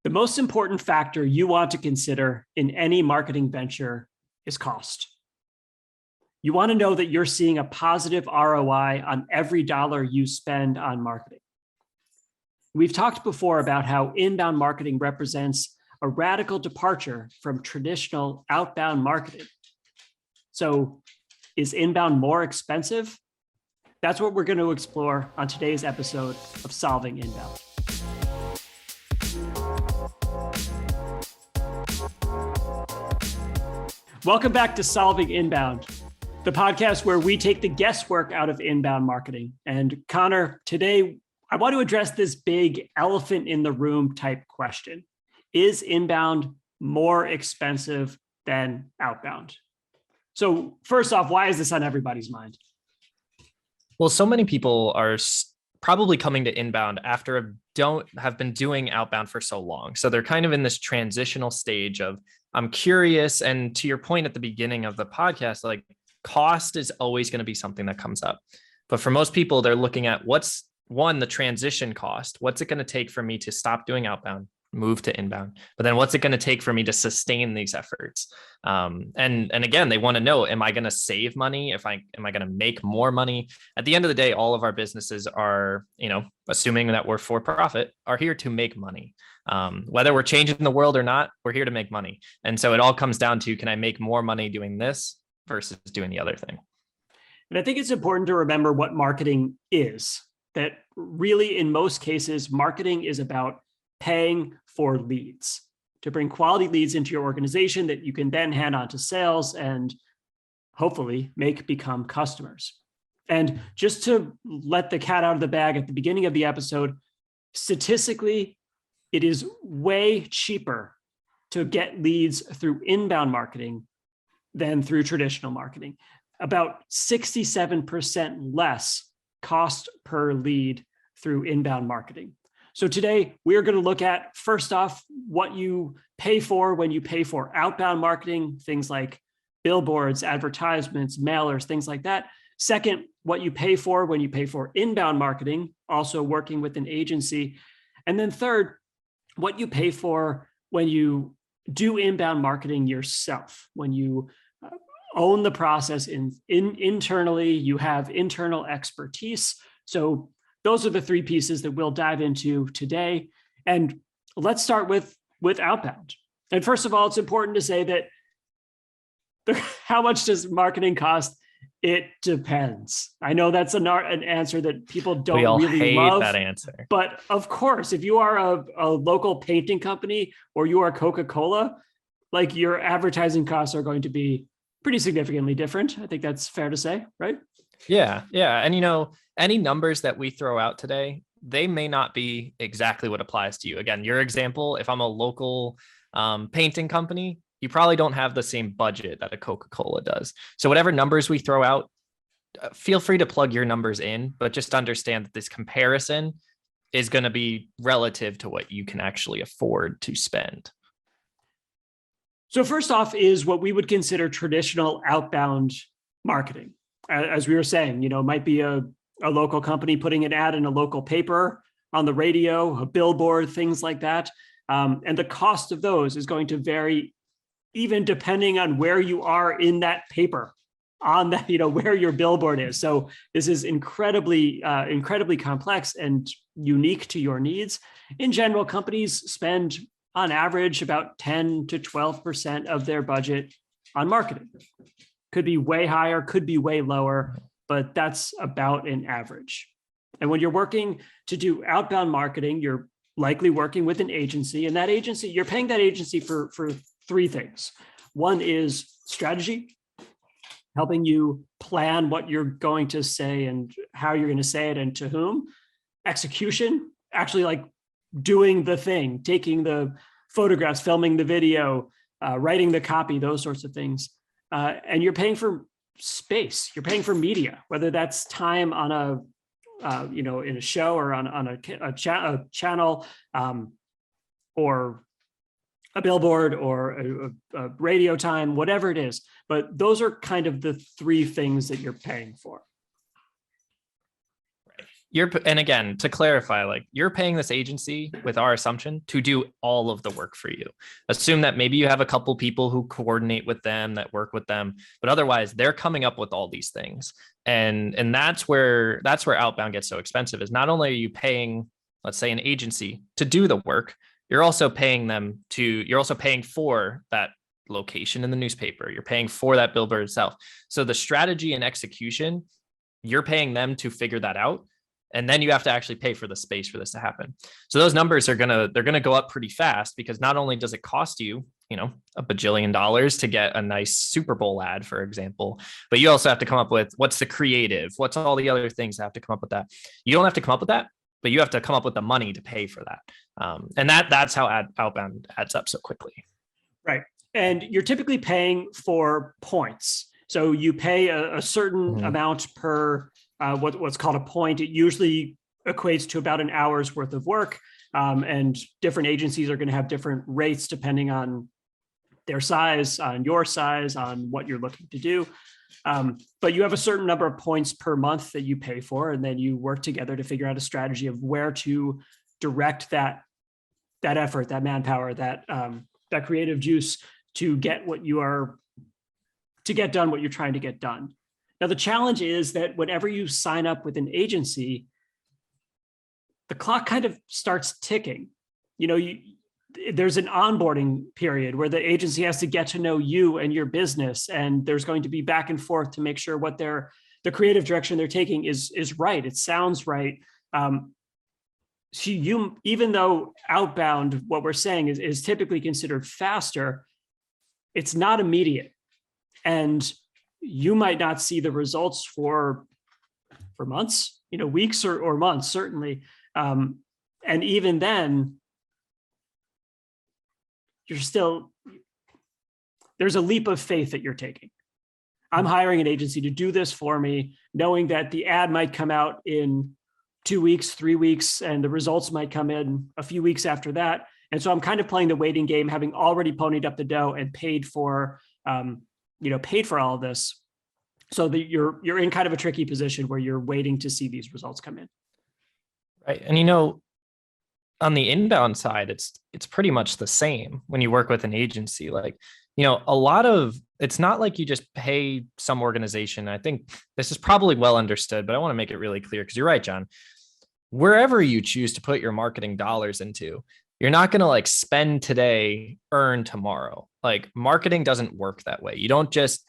The most important factor you want to consider in any marketing venture is cost. You want to know that you're seeing a positive ROI on every dollar you spend on marketing. We've talked before about how inbound marketing represents a radical departure from traditional outbound marketing. So, is inbound more expensive? That's what we're going to explore on today's episode of Solving Inbound. Welcome back to Solving Inbound, the podcast where we take the guesswork out of inbound marketing. And Connor, today I want to address this big elephant in the room type question. Is inbound more expensive than outbound? So first off, why is this on everybody's mind? Well, so many people are probably coming to inbound after have been doing outbound for so long. So they're kind of in this transitional stage of, I'm curious. And to your point at the beginning of the podcast, like cost is always going to be something that comes up. But for most people, they're looking at what's the transition cost. What's it going to take for me to stop doing outbound, move to inbound? But then what's it going to take for me to sustain these efforts? And again, they want to know, am I going to save money? Am I going to make more money? At the end of the day, all of our businesses are, assuming that we're for profit, are here to make money. Whether we're changing the world or not, we're here to make money. And so it all comes down to, can I make more money doing this versus doing the other thing? And I think it's important to remember what marketing is. That really, in most cases, marketing is about paying for leads, to bring quality leads into your organization that you can then hand on to sales and hopefully make become customers. And just to let the cat out of the bag at the beginning of the episode, statistically, it is way cheaper to get leads through inbound marketing than through traditional marketing. About 67% less cost per lead through inbound marketing. So today we're going to look at, first off, what you pay for when you pay for outbound marketing, things like billboards, advertisements, mailers, things like that. Second, what you pay for when you pay for inbound marketing, also working with an agency. And then third, what you pay for when you do inbound marketing yourself, when you own the process internally, you have internal expertise. So those are the three pieces that we'll dive into today. And let's start with outbound. And first of all, it's important to say that how much does marketing cost? It depends. I know that's an answer that people don't really love. That answer. But of course, if you are a local painting company or you are Coca-Cola, like your advertising costs are going to be pretty significantly different. I think that's fair to say, right? Yeah. And any numbers that we throw out today, they may not be exactly what applies to you. Again, your example, if I'm a local painting company, you probably don't have the same budget that a Coca-Cola does. So whatever numbers we throw out, feel free to plug your numbers in, but just understand that this comparison is going to be relative to what you can actually afford to spend. So first off is what we would consider traditional outbound marketing. As we were saying, it might be a local company putting an ad in a local paper, on the radio, a billboard, things like that. And the cost of those is going to vary even depending on where you are in that paper, on that, where your billboard is. So this is incredibly complex and unique to your needs. In general, companies spend on average about 10 to 12% of their budget on marketing. Could be way higher, could be way lower, but that's about an average. And when you're working to do outbound marketing, you're likely working with an agency, and that agency, you're paying that agency for three things. One is strategy, helping you plan what you're going to say and how you're going to say it and to whom. Execution, actually like doing the thing, taking the photographs, filming the video, writing the copy, those sorts of things. And you're paying for space. You're paying for media, whether that's time on in a show or on a channel, or a billboard or a radio time, whatever it is. But those are kind of the three things that you're paying for. And again, to clarify, like you're paying this agency with our assumption to do all of the work for you. Assume that maybe you have a couple people who coordinate with them, that work with them, but otherwise they're coming up with all these things. And that's where outbound gets so expensive, is not only are you paying, let's say, an agency to do the work, you're also paying for that location in the newspaper. You're paying for that billboard itself. So the strategy and execution, you're paying them to figure that out. And then you have to actually pay for the space for this to happen. So those numbers they're gonna go up pretty fast, because not only does it cost you, a bajillion dollars to get a nice Super Bowl ad, for example, but you also have to come up with what's the creative, what's all the other things that have to come up with that. You don't have to come up with that, but you have to come up with the money to pay for that. And that's how outbound adds up so quickly. Right. And you're typically paying for points. So you pay a certain amount per what's called a point. It usually equates to about an hour's worth of work. And different agencies are going to have different rates depending on their size, on your size, on what you're looking to do. But you have a certain number of points per month that you pay for, and then you work together to figure out a strategy of where to direct that effort, that manpower, that creative juice to get done what you're trying to get done. Now, the challenge is that whenever you sign up with an agency, the clock kind of starts ticking. There's an onboarding period where the agency has to get to know you and your business, and there's going to be back and forth to make sure what the creative direction they're taking is right. It sounds right. Even though outbound, what we're saying is typically considered faster, it's not immediate, and you might not see the results for months, weeks or months, certainly. And even then, there's a leap of faith that you're taking. I'm hiring an agency to do this for me, knowing that the ad might come out in 2 weeks, 3 weeks, and the results might come in a few weeks after that. And so I'm kind of playing the waiting game, having already ponied up the dough and paid for all of this, so that you're in kind of a tricky position where you're waiting to see these results come in. Right. And on the inbound side, it's pretty much the same when you work with an agency. Like, it's not like you just pay some organization. I think this is probably well understood, but I want to make it really clear, because you're right, John. Wherever you choose to put your marketing dollars into, you're not going to like spend today, earn tomorrow. Like, marketing doesn't work that way. You don't just,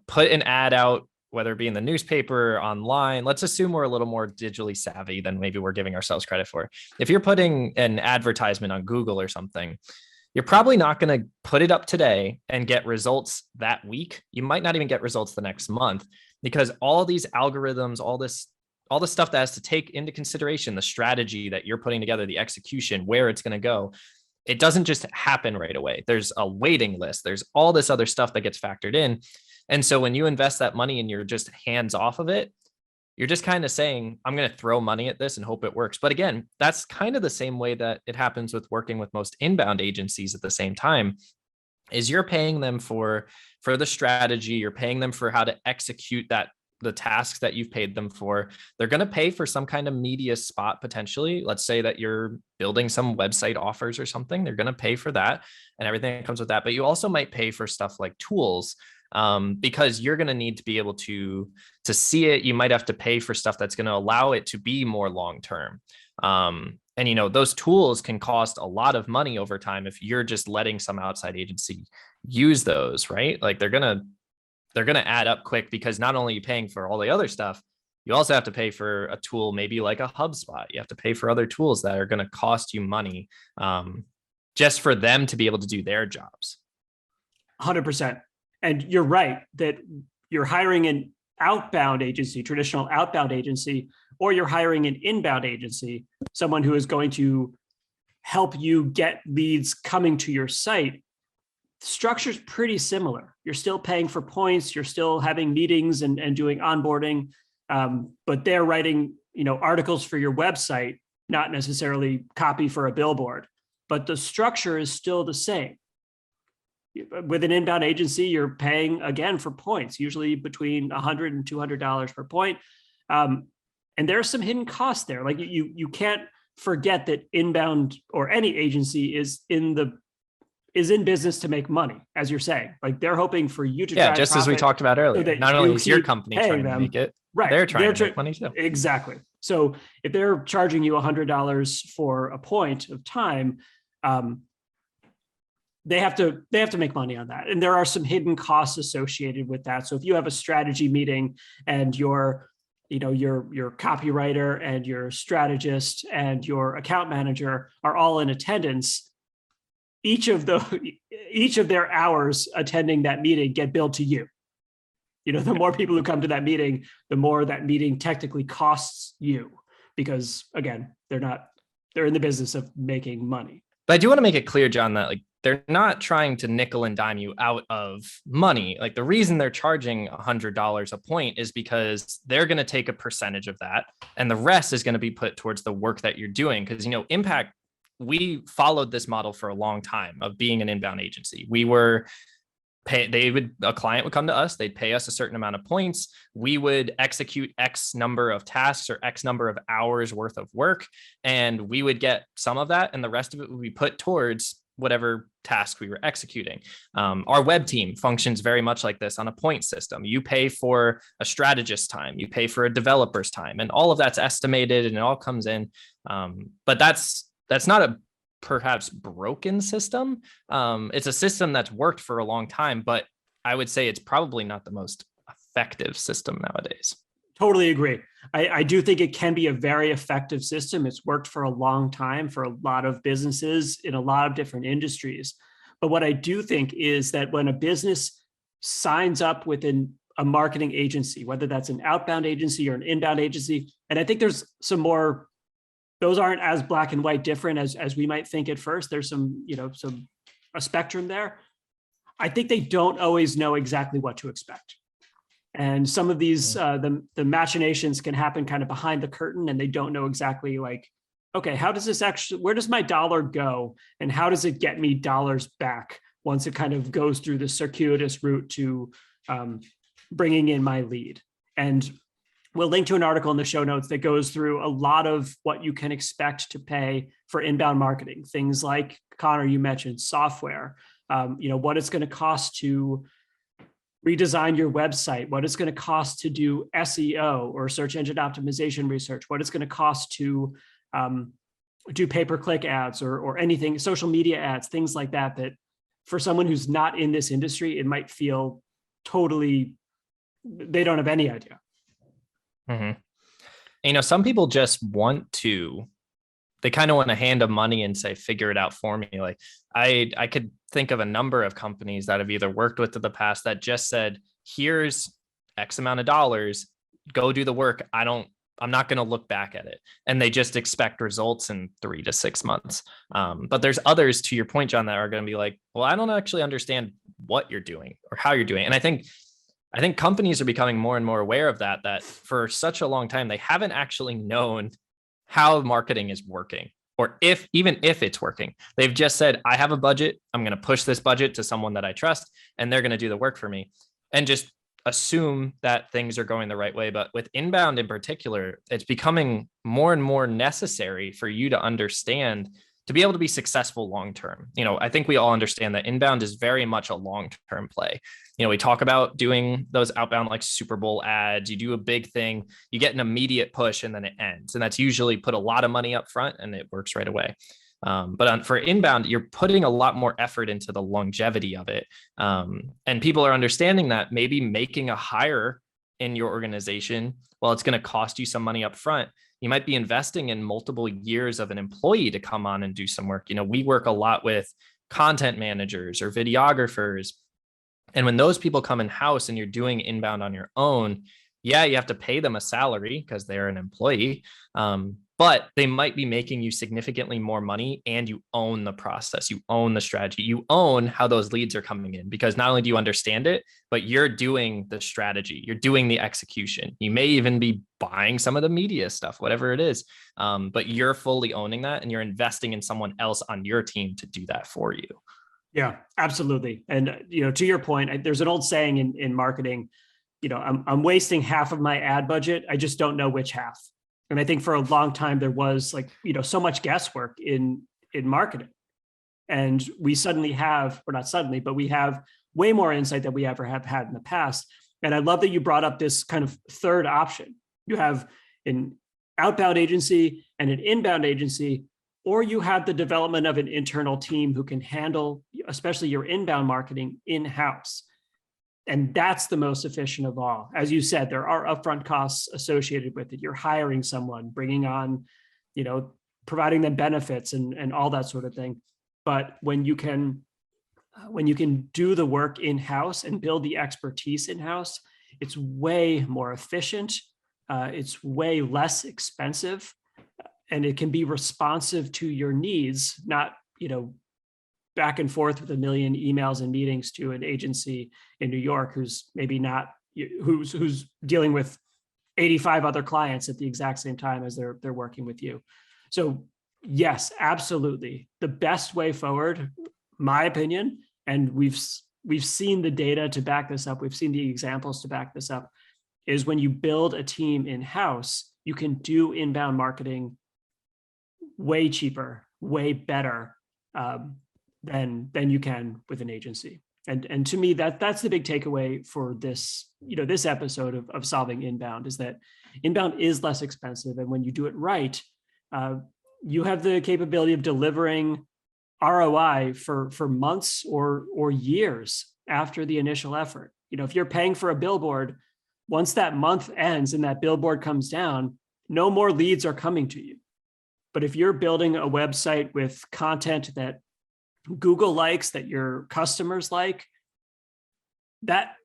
put an ad out, whether it be in the newspaper or online. Let's assume we're a little more digitally savvy than maybe we're giving ourselves credit for. If you're putting an advertisement on Google or something, you're probably not going to put it up today and get results that week. You might not even get results the next month, because all these algorithms, all the stuff that has to take into consideration the strategy that you're putting together, the execution, where it's going to go, it doesn't just happen right away. There's a waiting list. There's all this other stuff that gets factored in. And so when you invest that money and you're just hands off of it, you're just kind of saying, I'm going to throw money at this and hope it works. But again, that's kind of the same way that it happens with working with most inbound agencies at the same time, is you're paying them for the strategy. You're paying them for how to execute the tasks that you've paid them for. They're going to pay for some kind of media spot potentially. Let's say that you're building some website offers or something. They're going to pay for that and everything that comes with that. But you also might pay for stuff like tools, because you're going to need to be able to see it. You might have to pay for stuff that's going to allow it to be more long-term. And those tools can cost a lot of money over time if you're just letting some outside agency use those, right? Like they're going to add up quick, because not only are you paying for all the other stuff, you also have to pay for a tool, maybe like a HubSpot. You have to pay for other tools that are going to cost you money, just for them to be able to do their jobs. 100%. And you're right that you're hiring an outbound agency, traditional outbound agency, or you're hiring an inbound agency, someone who is going to help you get leads coming to your site. Structure's pretty similar. You're still paying for points. You're still having meetings and doing onboarding, but they're writing, articles for your website, not necessarily copy for a billboard. But the structure is still the same. With an inbound agency, you're paying again for points, usually between $100 and $200 per point. And And there are some hidden costs there. Like you can't forget that Inbound or any agency is in business to make money, as you're saying. Like they're hoping for you to drive just as we profit talked about so earlier. that Not you only is your keep company paying trying to them. make it, Right. they're trying to make money too. Exactly. So if they're charging you $100 for a point of time, they have to make money on that. And there are some hidden costs associated with that. So if you have a strategy meeting and your copywriter and your strategist and your account manager are all in attendance, each of their hours attending that meeting get billed to you. The more people who come to that meeting, the more that meeting technically costs you, because again, they're in the business of making money. But I do want to make it clear, John, that like they're not trying to nickel and dime you out of money. Like the reason they're charging $100 a point is because they're going to take a percentage of that, and the rest is going to be put towards the work that you're doing. Because Impact, we followed this model for a long time of being an inbound agency. We were a client would come to us, they'd pay us a certain amount of points. We would execute X number of tasks or X number of hours worth of work, and we would get some of that, and the rest of it would be put towards whatever task we were executing. Our web team functions very much like this on a point system. You pay for a strategist's time, you pay for a developer's time, and all of that's estimated and it all comes in. But that's not a perhaps broken system. It's a system that's worked for a long time, but I would say it's probably not the most effective system nowadays. Totally agree. I do think it can be a very effective system. It's worked for a long time for a lot of businesses in a lot of different industries. But what I do think is that when a business signs up within a marketing agency, whether that's an outbound agency or an inbound agency, and I think there's some more, those aren't as black and white different as we might think at first. There's some a spectrum there. I think they don't always know exactly what to expect. And some of these, the machinations can happen kind of behind the curtain, and they don't know exactly like, okay, how does this actually, where does my dollar go? And how does it get me dollars back once it kind of goes through the circuitous route to bringing in my lead? And we'll link to an article in the show notes that goes through a lot of what you can expect to pay for inbound marketing. Things like, Connor, you mentioned software, what it's going to cost to redesign your website, what it's going to cost to do SEO or search engine optimization research, what it's going to cost to do pay-per-click ads or anything, social media ads, things like that, that for someone who's not in this industry, it might feel totally, they don't have any idea. Mm-hmm. Some people just they kind of want to hand them money and say, figure it out for me. Like I could think of a number of companies that I've either worked with in the past that just said, here's X amount of dollars, go do the work. I'm not going to look back at it. And they just expect results in 3 to 6 months. But there's others, to your point, John, that are going to be like, well, I don't actually understand what you're doing or how you're doing it. And I think companies are becoming more and more aware of that for such a long time, they haven't actually known how marketing is working, or even if it's working. They've just said, I have a budget, I'm going to push this budget to someone that I trust, and they're going to do the work for me, and just assume that things are going the right way. But with inbound in particular, it's becoming more and more necessary for you to understand to be able to be successful long-term. I think we all understand that inbound is very much a long-term play. We talk about doing those outbound like Super Bowl ads. You do a big thing, you get an immediate push, and then it ends. And that's usually put a lot of money up front and it works right away. But for inbound, you're putting a lot more effort into the longevity of it. And people are understanding that maybe making a hire in your organization, well, it's going to cost you some money up front. You might be investing in multiple years of an employee to come on and do some work. We work a lot with content managers or videographers. And when those people come in-house and you're doing inbound on your own, yeah, you have to pay them a salary because they're an employee. But they might be making you significantly more money, and you own the process, you own the strategy, you own how those leads are coming in, because not only do you understand it, but you're doing the strategy, you're doing the execution. You may even be buying some of the media stuff, whatever it is, but you're fully owning that, and you're investing in someone else on your team to do that for you. Yeah, absolutely. And, to your point, there's an old saying in marketing, I'm wasting half of my ad budget, I just don't know which half. And I think for a long time there was so much guesswork in marketing. And we suddenly have, or not suddenly, but we have way more insight than we ever have had in the past. And I love that you brought up this kind of third option. You have an outbound agency and an inbound agency, or you have the development of an internal team who can handle, especially your inbound marketing in-house. And that's the most efficient of all. As you said, there are upfront costs associated with it. You're hiring someone, bringing on, providing them benefits and all that sort of thing. But when you can do the work in-house and build the expertise in-house, it's way more efficient. It's way less expensive, and it can be responsive to your needs, not, back and forth with a million emails and meetings to an agency in New York who's maybe not, who's dealing with 85 other clients at the exact same time as they're working with you. So yes, absolutely. The best way forward, my opinion, and we've seen the data to back this up, we've seen the examples to back this up, is when you build a team in-house, you can do inbound marketing way cheaper, way better than you can with an agency. And to me, that's the big takeaway for this, this episode of Solving Inbound, is that inbound is less expensive. And when you do it right, you have the capability of delivering ROI for months or years after the initial effort. If you're paying for a billboard, once that month ends and that billboard comes down, no more leads are coming to you. But if you're building a website with content that Google likes, that your customers like, that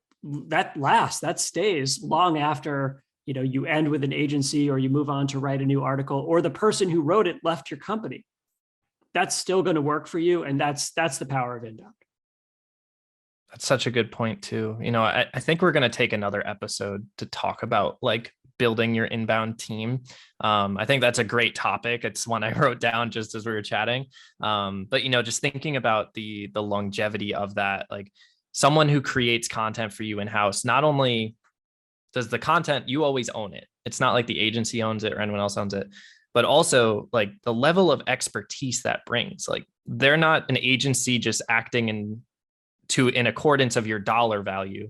lasts, that stays long after you end with an agency or you move on to write a new article, or the person who wrote it left your company. That's still going to work for you, and that's the power of inbound. That's such a good point too. I think we're going to take another episode to talk about building your inbound team. I think that's a great topic. It's one I wrote down just as we were chatting. But just thinking about the longevity of that, someone who creates content for you in-house, not only does the content, you always own it. It's not like the agency owns it or anyone else owns it, but also the level of expertise that brings. They're not an agency just acting in accordance of your dollar value.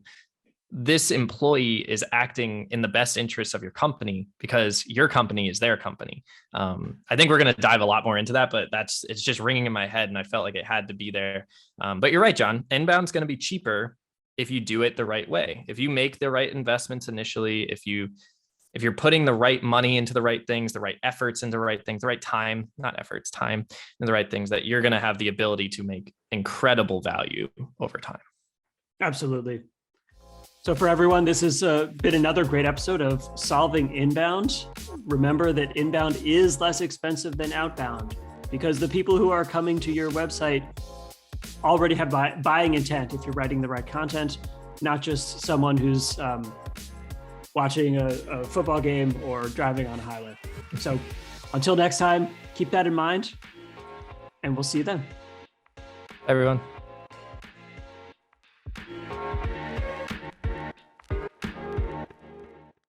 This employee is acting in the best interests of your company because your company is their company. I think we're going to dive a lot more into that, but it's just ringing in my head, and I felt like it had to be there. But you're right, John. Inbound's going to be cheaper if you do it the right way. If you make the right investments initially, if you're putting the right money into the right things, the right efforts into the right things, the right time, not efforts, time, and the right things, that you're going to have the ability to make incredible value over time. Absolutely. So for everyone, this has been another great episode of Solving Inbound. Remember that inbound is less expensive than outbound, because the people who are coming to your website already have buying intent if you're writing the right content, not just someone who's watching a football game or driving on a highway. So until next time, keep that in mind, and we'll see you then. Everyone.